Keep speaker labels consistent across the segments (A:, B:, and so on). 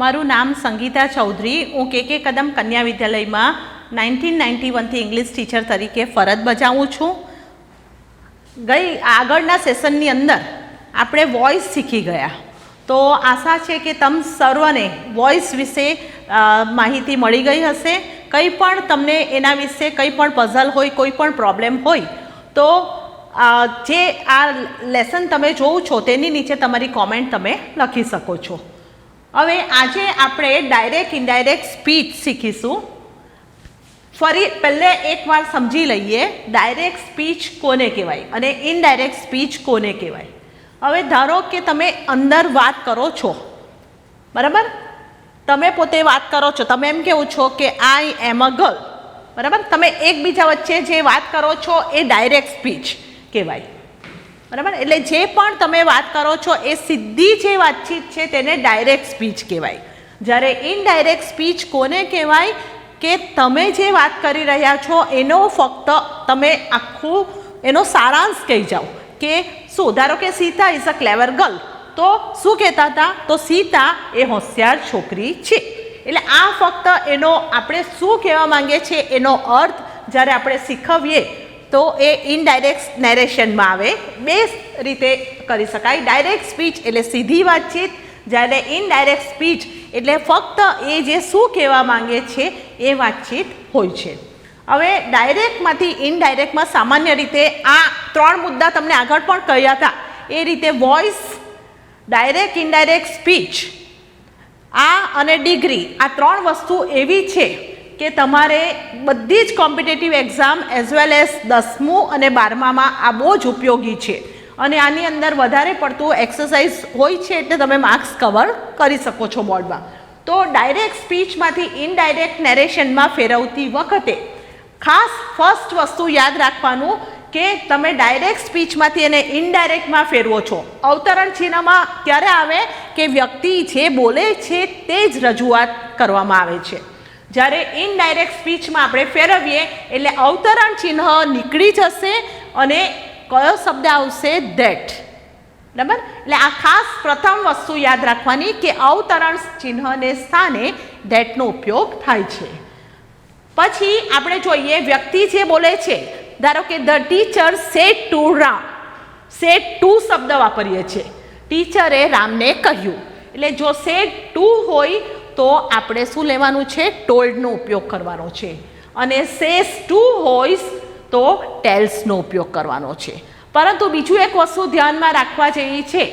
A: મારું નામ સંગીતા ચૌધરી. હું કે કદમ કન્યા વિદ્યાલયમાં 1991થી ઇંગ્લિશ ટીચર તરીકે ફરજ બજાવું છું. આગળના સેશનની અંદર આપણે વોઇસ શીખી ગયા, તો આશા છે કે તમ સર્વને વોઇસ વિશે માહિતી મળી ગઈ હશે. કંઈ પણ તમને એના વિશે કંઈ પણ પઝલ હોય, કોઈ પણ પ્રોબ્લેમ હોય તો જે આ લેસન તમે જોવો છો તેની નીચે તમારી કોમેન્ટ તમે લખી શકો છો. હવે આજે આપણે ડાયરેક્ટ ઇનડાયરેક્ટ સ્પીચ શીખીશું. ફરી પહેલે એકવાર સમજી લઈએ ડાયરેક્ટ સ્પીચ કોને કહેવાય અને ઇનડાયરેક્ટ સ્પીચ કોને કહેવાય. હવે ધારો કે તમે અંદર વાત કરો છો, બરાબર, તમે પોતે વાત કરો છો, તમે એમ કહો છો કે આઈ એમ અ ગર્લ, બરાબર, તમે એકબીજા વચ્ચે જે વાત કરો છો એ ડાયરેક્ટ સ્પીચ કહેવાય, બરાબર. એટલે જે પણ તમે વાત કરો છો એ સીધી જે વાતચીત છે તેને ડાયરેક્ટ સ્પીચ કહેવાય. જ્યારે ઇનડાયરેક્ટ સ્પીચ કોને કહેવાય કે તમે જે વાત કરી રહ્યા છો એનો ફક્ત તમે આખું એનો સારાંશ કહી જાઓ કે શું. ધારો કે Sita is a clever girl, તો શું કહેતા હતા? તો સીતા એ હોશિયાર છોકરી છે. એટલે આ ફક્ત એનો આપણે શું કહેવા માંગીએ છીએ એનો અર્થ જ્યારે આપણે શીખવીએ તો એ ઇનડાયરેક્ટ નેરેશનમાં આવે. બે રીતે કરી શકાય. ડાયરેક્ટ સ્પીચ એટલે સીધી વાતચીત, જ્યારે ઇનડાયરેક્ટ સ્પીચ એટલે ફક્ત એ જે શું કહેવા માંગે છે એ વાતચીત હોય છે. હવે ડાયરેક્ટમાંથી ઇનડાયરેક્ટમાં સામાન્ય રીતે આ ત્રણ મુદ્દા તમને આગળ પણ કહ્યા હતા એ રીતે વોઇસ, ડાયરેક્ટ ઇનડાયરેક્ટ સ્પીચ આ અને ડિગ્રી, આ ત્રણ વસ્તુ એવી છે કે તમારે બધી જ competitive exam as well as 10મું અને 12મામાં આ બહુ જ ઉપયોગી છે. અને આની અંદર વધારે પડતું એક્સરસાઇઝ હોય છે એટલે તમે માર્ક્સ કવર કરી શકો છો બોર્ડમાં. તો ડાયરેક્ટ સ્પીચમાંથી ઇનડાયરેક્ટ નેરેશનમાં ફેરવતી વખતે ખાસ ફર્સ્ટ વસ્તુ યાદ રાખવાનું કે તમે ડાયરેક્ટ સ્પીચમાંથી એને ઇનડાયરેક્ટમાં ફેરવો છો. અવતરણ ચિહ્નમાં ક્યારે આવે કે વ્યક્તિ જે બોલે છે તે જ રજૂઆત કરવામાં આવે છે. જ્યારે ઇનડાયરેક્ટ સ્પીચમાં આપણે ફેરવીએ એટલે અવતરણ ચિહ્ન નીકળી જશે અને કયો શબ્દ આવશે? ધેટ, બરાબર. એટલે આ ખાસ પ્રથમ વસ્તુ યાદ રાખવાની કે અવતરણ ચિહ્નને સ્થાને ધેટનો ઉપયોગ થાય છે. પછી આપણે જોઈએ વ્યક્તિ જે બોલે છે, ધારો કે the teacher said to Ram, said to શબ્દ વાપરીએ છીએ. ટીચરે રામને કહ્યું, એટલે જો સેડ ટુ હોય તો આપણે શું લેવાનું છે? ટોલ્ડનો ઉપયોગ કરવાનો છે. અને સેઝ ટુ હોય તો ટેલ્સનો ઉપયોગ કરવાનો છે. પરંતુ બીજું એક વસ્તુ ધ્યાનમાં રાખવા જેવી છે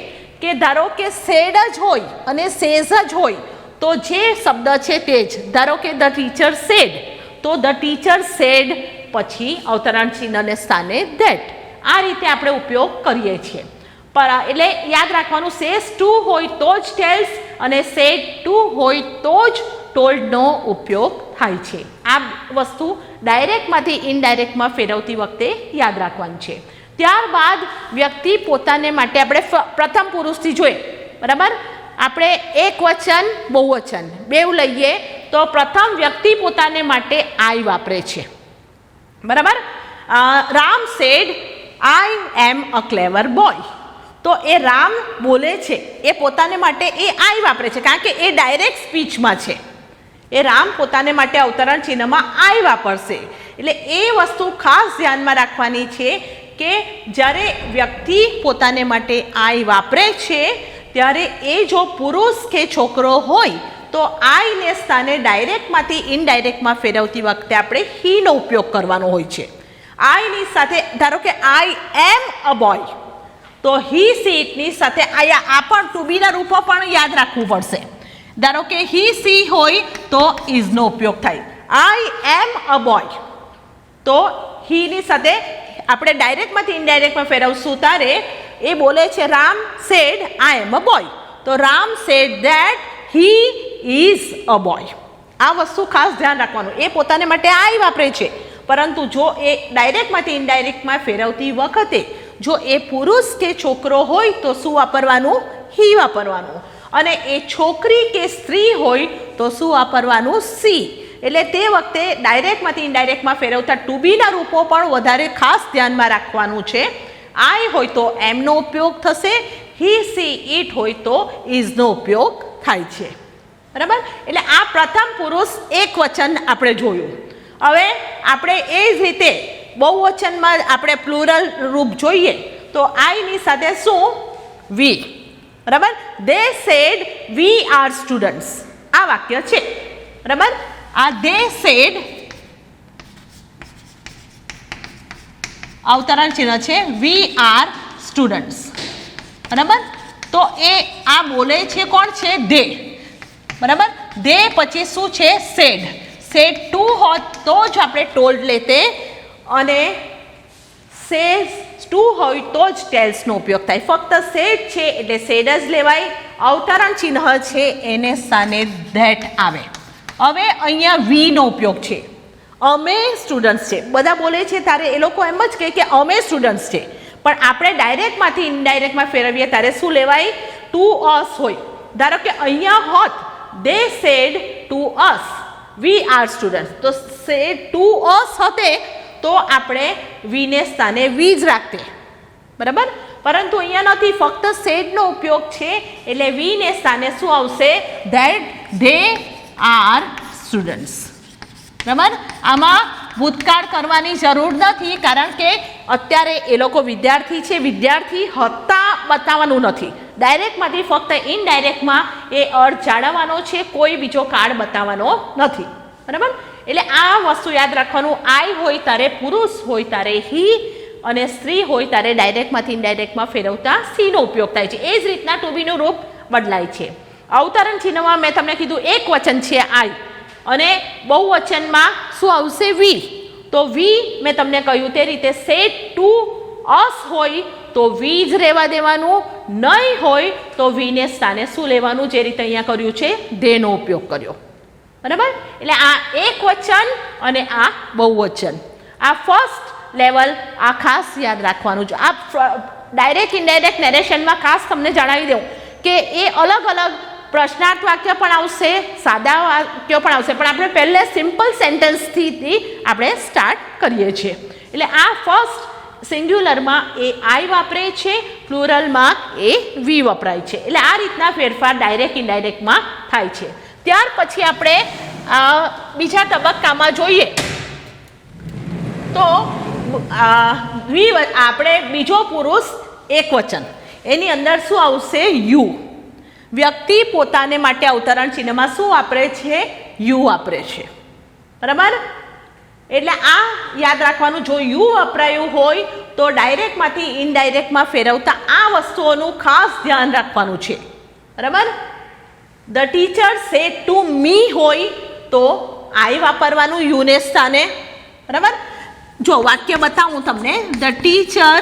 A: કે ધારો કે સેડ જ હોય અને સેઝ જ હોય તો જે શબ્દ છે તે જ. ધારો કે ધ ટીચર સેડ, તો ધ ટીચર સેડ પછી અવતરણ ચિહ્નને સ્થાને ધેટ. આ રીતે આપણે ઉપયોગ કરીએ છીએ. એટલે યાદ રાખવાનું, સેઝ ટુ હોય તો જ ટેલ્સ અને સેડ ટુ હોય તો જ ટોલ્ડનો ઉપયોગ થાય છે. આ વસ્તુ ડાયરેક્ટમાંથી ઇનડાયરેક્ટમાં ફેરવતી વખતે યાદ રાખવાનું છે. ત્યારબાદ વ્યક્તિ પોતાને માટે આપણે પ્રથમ પુરુષથી જોઈએ, બરાબર. આપણે એક વચન બહુવચન બેઉ લઈએ તો પ્રથમ વ્યક્તિ પોતાને માટે આઈ વાપરે છે, બરાબર. Ram said I am a clever boy. તો એ રામ બોલે છે એ પોતાને માટે એ આઈ વાપરે છે કારણ કે એ ડાયરેક્ટ સ્પીચમાં છે. એ રામ પોતાને માટે અવતરણ ચિહ્નમાં આઈ વાપરશે. એટલે એ વસ્તુ ખાસ ધ્યાનમાં રાખવાની છે કે જ્યારે વ્યક્તિ પોતાને માટે આઈ વાપરે છે ત્યારે એ જો પુરુષ કે છોકરો હોય તો આઈને સ્થાને ડાયરેક્ટમાંથી ઇનડાયરેક્ટમાં ફેરવતી વખતે આપણે હીનો ઉપયોગ કરવાનો હોય છે. આઈની સાથે ધારો કે આઈ એમ અ બોય, તો હી સીટની સાથે આ પણ ટુ બીના રૂપો પણ યાદ રાખવું પડશે. ધારો કે હી સી હોય તો ઇઝનો ઉપયોગ થાય. આઈ એમ અ બોય, તો હીની સાથે આપણે ડાયરેક્ટમાંથી ઇનડાયરેક્ટમાં ફેરવશું ત્યારે એ બોલે છે Ram said I am a boy, તો Ram said that he is a boy. આ વસ્તુ ખાસ ધ્યાન રાખવાનું. એ પોતાને માટે આઈ વાપરે છે, પરંતુ જો એ ડાયરેક્ટમાંથી ઇનડાયરેક્ટમાં ફેરવતી વખતે જો એ પુરુષ કે છોકરો હોય તો શું વાપરવાનું? હી વાપરવાનું. અને એ છોકરી કે સ્ત્રી હોય તો શું વાપરવાનું? સી. એટલે તે વખતે ડાયરેક્ટમાંથી ઇનડાયરેક્ટમાં ફેરવતા ટુ બીના રૂપો પણ વધારે ખાસ ધ્યાનમાં રાખવાનું છે. આઈ હોય તો એમનો ઉપયોગ થશે, હી સી ઇટ હોય તો ઇઝનો ઉપયોગ થાય છે. બરાબર. એટલે આ પ્રથમ પુરુષ એકવચન આપણે જોયું. હવે આપણે એ જ રીતે બહુવચનમાં આપણે પ્લુરલ રૂપ જોઈએ તો આઈની સાથે શું? વી. બરાબર. દે સેડ વી આર સ્ટુડન્ટ્સ, આ વાક્ય છે. બરાબર. આ દે સેડ અવતરણ ચિહ્ન છે, વી આર સ્ટુડન્ટ્સ. બરાબર. તો એ આ બોલે છે કોણ છે? દે. બરાબર. દે પછી શું છે? સેડ. સેડ ટુ હોત તો જ આપણે ટોલ્ડ લેતે અને સેઝ ટુ હોય તો જ ટેલ્સનો ઉપયોગ થાય. ફક્ત સેડ છે એટલે સેડ જ લેવાય. અવતરણ ચિહ્ન છે એને સ્થાને ધેટ આવે. હવે અહીંયા વીનો ઉપયોગ છે. અમે સ્ટુડન્ટ્સ છે, બધા બોલે છે ત્યારે એ લોકો એમ જ કહે કે અમે સ્ટુડન્ટ્સ છે, પણ આપણે ડાયરેક્ટમાંથી ઇનડાયરેક્ટમાં ફેરવીએ ત્યારે શું લેવાય? ટુ અસ હોય. ધારો કે અહીંયા હોત દે said to us we are students, તો સેડ ટુ અસ હતે તો આપણે વીને સ્થાને વી જ રાખતે. બરાબર. પરંતુ અહીંયા નથી, ફક્ત સેડનો ઉપયોગ છે એટલે વીને સ્થાને શું આવશે? That they are students. બરાબર. આમાં ભૂતકાળ કરવાની જરૂર નથી કારણ કે અત્યારે એ લોકો વિદ્યાર્થી છે, વિદ્યાર્થી હતા બતાવવાનું નથી. ડાયરેક્ટમાંથી ફક્ત ઇનડાયરેક્ટમાં એ અર્થ જાળવવાનો છે, કોઈ બીજો કાળ બતાવવાનો નથી. બરાબર. એટલે આ વસ્તુ યાદ રાખવાનું. આઈ હોય ત્યારે પુરુષ હોય ત્યારે હી અને સ્ત્રી હોય ત્યારે ડાયરેક્ટમાંથી ઇનડાયરેક્ટમાં ફેરવતા સીનો ઉપયોગ થાય છે. એ જ રીતના ટુ બીનું રૂપ બદલાય છે. અવતરણ ચિહ્નમાં મેં તમને કીધું એક વચન છે આઈ અને બહુવચનમાં શું આવશે? વી. તો વી મેં તમને કહ્યું તે રીતે સેડ ટુ અસ હોય તો વી જ રહેવા દેવાનું, નહીં હોય તો વીને સ્થાને શું લેવાનું? જે રીતે અહીંયા કર્યું છે ધેનો ઉપયોગ કર્યો. બરાબર. એટલે આ એક વચન અને આ બહુવચન, આ ફર્સ્ટ લેવલ આ ખાસ યાદ રાખવાનું છે. આ ડાયરેક્ટ ઇનડાયરેક્ટ નેરેશનમાં ખાસ તમને જણાવી દઉં કે એ અલગ અલગ પ્રશ્નાર્થ વાક્ય પણ આવશે, સાદા વાક્યો પણ આવશે, પણ આપણે પહેલે સિમ્પલ સેન્ટેન્સથી આપણે સ્ટાર્ટ કરીએ છીએ. એટલે આ ફર્સ્ટ સિંગ્યુલરમાં એ આઈ વાપરે છે, પ્લુરલમાં એ વી વપરાય છે. એટલે આ રીતના ફેરફાર ડાયરેક્ટ ઇનડાયરેક્ટમાં થાય છે. ત્યાર પછી આપણે બીજા તબક્કામાં જોઈએ તો આપણે બીજો પુરુષ એકવચન, એની અંદર શું આવશે? યુ. વ્યક્તિ પોતાને માટે અવતરણ ચિહ્નમાં શું વાપરે છે? યુ વાપરે છે. બરાબર. એટલે આ યાદ રાખવાનું, જો યુ વપરાયું હોય તો ડાયરેક્ટમાંથી ઇનડાયરેક્ટમાં ફેરવતા આ વસ્તુઓનું ખાસ ધ્યાન રાખવાનું છે. બરાબર. The teacher said to me હોય તો આઈ વાપરવાનું યુને સ્થાને. બરાબર. જો વાક્ય બતાવું તમને. The teacher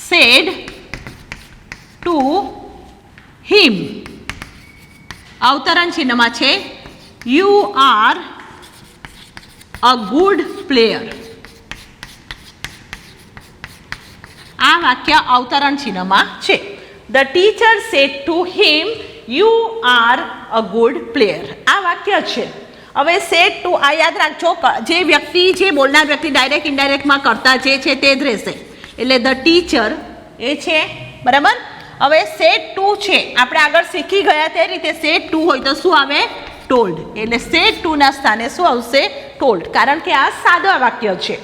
A: said to him, અવતરણ ચિહ્નમાં છે you are a good player. આ વાક્ય અવતરણ ચિહ્નમાં છે. The teacher said to him you are a good player, આ વાક્ય છે. હવે સેડ ટુ આ યાદ રાખજો, જે વ્યક્તિ, જે બોલનાર વ્યક્તિ ડાયરેક્ટ ઇનડાયરેક્ટમાં કરતા જે છે તે જ રહેશે. એટલે ધ ટીચર એ છે. બરાબર. હવે સેડ ટુ છે, આપણે આગળ શીખી ગયા તે રીતે સેડ ટુ હોય તો શું આવે? ટોલ્ડ. એટલે સેડ ટુના સ્થાને શું આવશે? ટોલ્ડ, કારણ કે આ સાદા વાક્ય છે.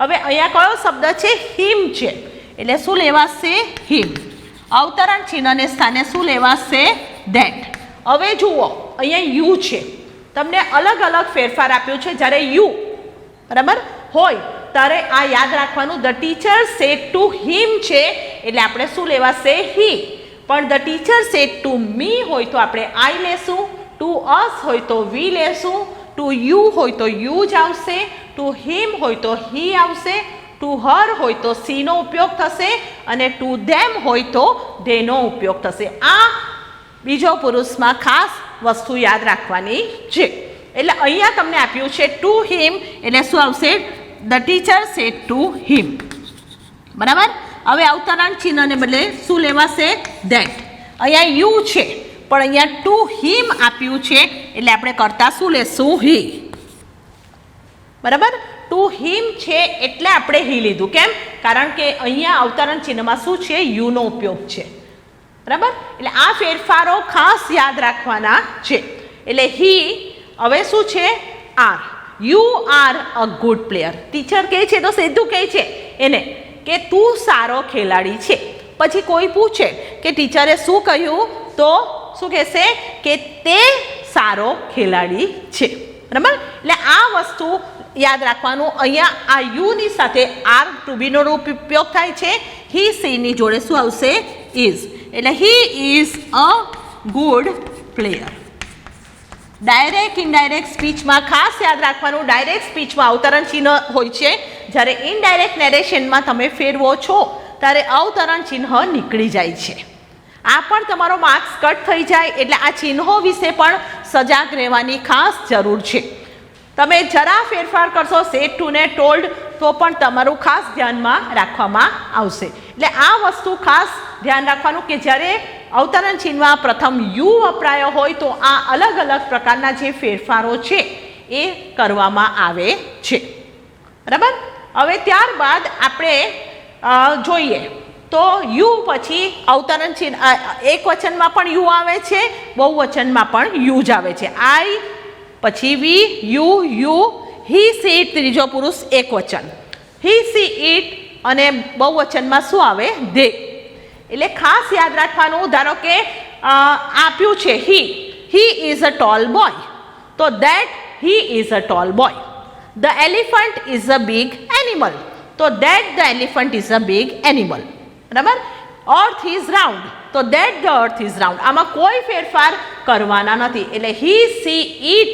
A: હવે અહીંયા કયો શબ્દ છે? હિમ છે, એટલે શું લેવાશે? હિમ. અવતરણ ચિહ્નને સ્થાને શું લેવાશે? ધેટ. હવે જુઓ અહીંયા યુ છે, તમને અલગ અલગ ફેરફાર આપ્યો છે. જ્યારે યુ બરાબર હોય ત્યારે આ યાદ રાખવાનું, the teacher said to him છે એટલે આપણે શું લેવાશે? હી. પણ the teacher said to me હોય તો આપણે આઈ લેશું, ટુ અસ હોય તો વી લેશું, ટુ યુ હોય તો યુ જ આવશે, ટુ હિમ હોય તો હી આવશે, ટુ હર હોય તો સીનો ઉપયોગ થશે અને ટુ ધેમ હોય તો ધેનો ઉપયોગ થશે. આ બીજો પુરુષમાં ખાસ વસ્તુ યાદ રાખવાની છે. એટલે અહીંયા તમને આપ્યું છે ટુ હિમ એટલે શું આવશે? The teacher said to him. બરાબર. હવે અવતરણ ચિહ્નને બદલે શું લેવાશે? ધેટ. અહીંયા યુ છે પણ અહીંયા ટુ હિમ આપ્યું છે એટલે આપણે કરતા શું લેશું? હી. બરાબર. ટુ હિમ છે એટલે આપણે હી લીધું. કેમ? કારણ કે અહીંયા અવતરણ ચિહ્નમાં શું છે? યુનો ઉપયોગ છે. બરાબર. એટલે આ ફેરફારો ખાસ યાદ રાખવાના છે. એટલે હી હવે શું છે? Are. You are a good player. Teacher કહે છે તો સીધું કહે છે એને કે તું સારો ખેલાડી છે. પછી કોઈ પૂછે કે ટીચરે શું કહ્યું, તો શું કહેશે કે તે સારો ખેલાડી છે. બરાબર. એટલે આ વસ્તુ યાદ રાખવાનું. અહીંયા આ યુની સાથે આર ટુ બીનો ઉપયોગ થાય છે. હી સીની જોડે શું આવશે? ઇઝ. એટલે he is a good player. Direct indirect સ્પીચમાં ખાસ યાદ રાખવાનું, ડાયરેક્ટ સ્પીચમાં અવતરણ ચિહ્ન હોય છે, જ્યારે ઇનડાયરેક્ટ નેરેશનમાં તમે ફેરવો છો ત્યારે અવતરણ ચિહ્ન નીકળી જાય છે. આ પણ તમારો માર્ક્સ કટ થઈ જાય. એટલે આ ચિહ્નો વિશે પણ સજાગ રહેવાની ખાસ જરૂર છે. તમે જરા ફેરફાર કરશો સેડ ટુ ને ટોલ્ડ તો પણ તમારું ખાસ ધ્યાનમાં રાખવામાં આવશે. એટલે આ વસ્તુ ખાસ ધ્યાન રાખવાનું કે જ્યારે અવતરણ ચિહ્નમાં પ્રથમ યુ વપરાયો હોય તો આ અલગ અલગ પ્રકારના જે ફેરફારો છે એ કરવામાં આવે છે. બરાબર. હવે ત્યારબાદ આપણે જોઈએ તો યુ પછી અવતરણ ચિહ્ન એક વચનમાં પણ યુ આવે છે, બહુવચનમાં પણ યુ જ આવે છે. આઈ પછી વી, યુ, હી સી ઇટ ત્રીજો પુરુષ એક વચન, હી સી ઇટ અને બહુવચનમાં શું આવે? ધે. એટલે ખાસ યાદ રાખવાનું. ધારો કે આપ્યું છે he is a tall boy, તો that he is a tall boy. The elephant is a big animal, તો that the elephant is a big animal. બરાબર. અર્થ ઇઝ રાઉન્ડ, તો that the earth is round. આમાં કોઈ ફેરફાર કરવાના નથી. એટલે હી સી ઇટ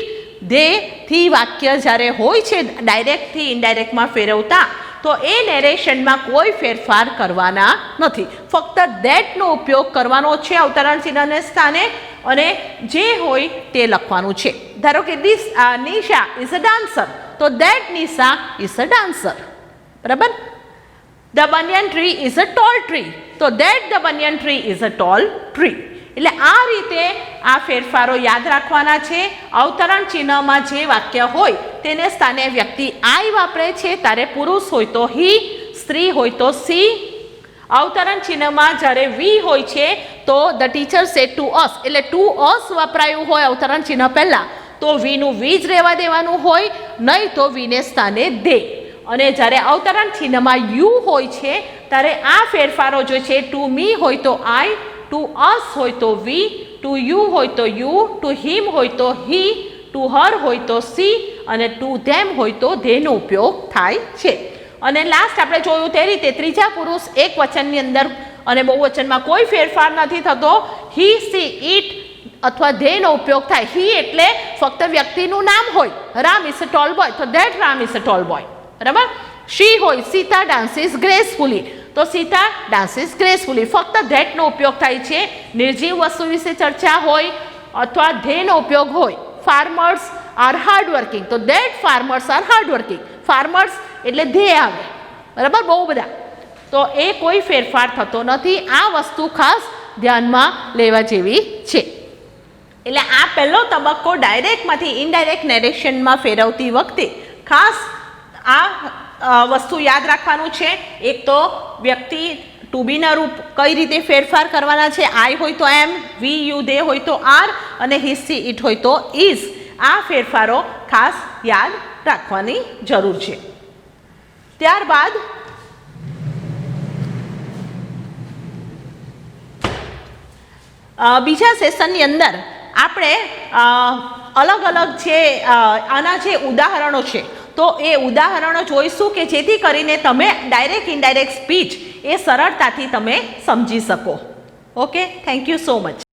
A: ધે થી વાક્ય જ્યારે હોય છે ડાયરેક્ટથી ઇનડાયરેક્ટમાં ફેરવતા, તો એ નેરેશનમાં કોઈ ફેરફાર કરવાના નથી. ફક્ત ધેટનો ઉપયોગ કરવાનો છે અવતરણ ચિહ્નને સ્થાને, અને જે હોય તે લખવાનું છે. ધારો કે નિશા ઇઝ અ ડાન્સર, તો that Nisha is a dancer. બરાબર. The banyan tree is a tall tree, તો that the banyan tree is a tall tree. એટલે આ રીતે આ ફેરફારો યાદ રાખવાના છે. અવતરણ ચિહ્નમાં જે વાક્ય હોય તેને સ્થાને વ્યક્તિ આઈ વાપરે છે ત્યારે પુરુષ હોય તો હી, સ્ત્રી હોય તો સી. અવતરણ ચિહ્નમાં જ્યારે વી હોય છે તો ધ ટીચર સેડ ટુ અસ, એટલે ટુ અસ વપરાયું હોય અવતરણ ચિહ્ન પહેલાં, તો વીનું વી જ રહેવા દેવાનું હોય, નહીં તો વીને સ્થાને દે. અને જ્યારે અવતરણ ચિહ્નમાં યુ હોય છે ત્યારે આ ફેરફારો જો છે ટુ મી હોય તો આઈ, ટુ અસ હોય તો વી, ટુ યુ હોય તો યુ, ટુ હિમ હોય તો હી, ટુ હર હોય તો સી અને ટુ ધેમ હોય તો ધેનો ઉપયોગ થાય છે. અને લાસ્ટ આપણે જોયું તે રીતે ત્રીજા પુરુષ એક વચનની અંદર અને બહુવચનમાં કોઈ ફેરફાર નથી થતો. હી સી ઇટ અથવા ધેનો ઉપયોગ થાય. હી એટલે ફક્ત વ્યક્તિનું નામ હોય, Ram is a tall boy, તો that Ram is a tall boy. બરાબર. શી હોય સીતા ડાન્સીસ ગ્રેસફુલી, તો સીતા ડાન્સીસ ગ્રેસફુલી. ફક્ત ધેટનો ઉપયોગ થાય છે. નિર્જીવ વસ્તુ વિશે ચર્ચા હોય અથવા ધેનો ઉપયોગ હોય. ફાર્મર્સ આર હાર્ડ વર્કિંગ, તો that farmers are hard working. Farmers એટલે ધે આવે. બરાબર. બહુ બધા. તો એ કોઈ ફેરફાર થતો નથી. આ વસ્તુ ખાસ ધ્યાનમાં લેવા જેવી છે. એટલે આ પહેલો તબક્કો ડાયરેક્ટમાંથી ઇનડાયરેક્ટ નેરેશનમાં ફેરવતી વખતે ખાસ આ વસ્તુ યાદ રાખવાનું છે. એક તો વ્યક્તિ ટુ બીના રૂપ કઈ રીતે ફેરફાર કરવાના છે. આઈ હોય તો એમ, વી યુ દે હોય તો આર અને હી સી ઇટ હોય તો ઇઝ. આ ફેરફારો ખાસ યાદ રાખવાની જરૂર છે. ત્યારબાદ બીજા સેશનની અંદર આપણે અલગ અલગ જે આના જે ઉદાહરણો છે તો એ ઉદાહરણો જોઈશું કે જેથી કરીને તમે ડાયરેક્ટ ઇનડાયરેક્ટ સ્પીચ એ સરળતાથી તમે સમજી શકો. Okay, thank you so much.